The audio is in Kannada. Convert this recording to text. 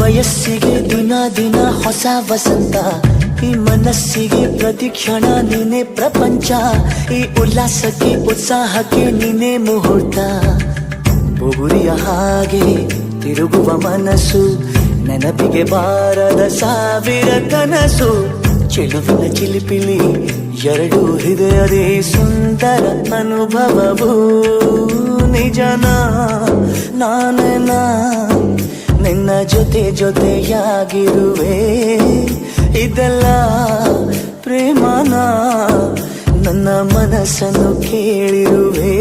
ವಯಸ್ಸಿಗೆ ದಿನ ದಿನ ಹೊಸ ವಸಂತ, ಈ ಮನಸ್ಸಿಗೆ ಪ್ರತಿ ಕ್ಷಣ ನೀನೆ ಪ್ರಪಂಚ, ಈ ಉಲ್ಲಾಸಕ್ಕೆ ಉತ್ಸಾಹಕ್ಕೆ ನೀನೆ ಮುಹೂರ್ತ. ಬುಗುರಿಯ ಹಾಗೆ ತಿರುಗುವ ಮನಸ್ಸು, ನೆನಪಿಗೆ ಬಾರದ ಸಾವಿರ ಕನಸು. ಚೆಲುವಿನ ಚಿಲಿಪಿಲಿ ಎರಡು ಹೃದಯದೇ ಸುಂದರ ಅನುಭವವು. ನಿಜನ ನಾನನ ನಿನ್ನ ಜೊತೆ ಜೊತೆಯಾಗಿರುವೆ, ಇದೆಲ್ಲ ಪ್ರೇಮನ ನನ್ನ ಮನಸ್ಸನ್ನು ಕೇಳಿರುವೆ.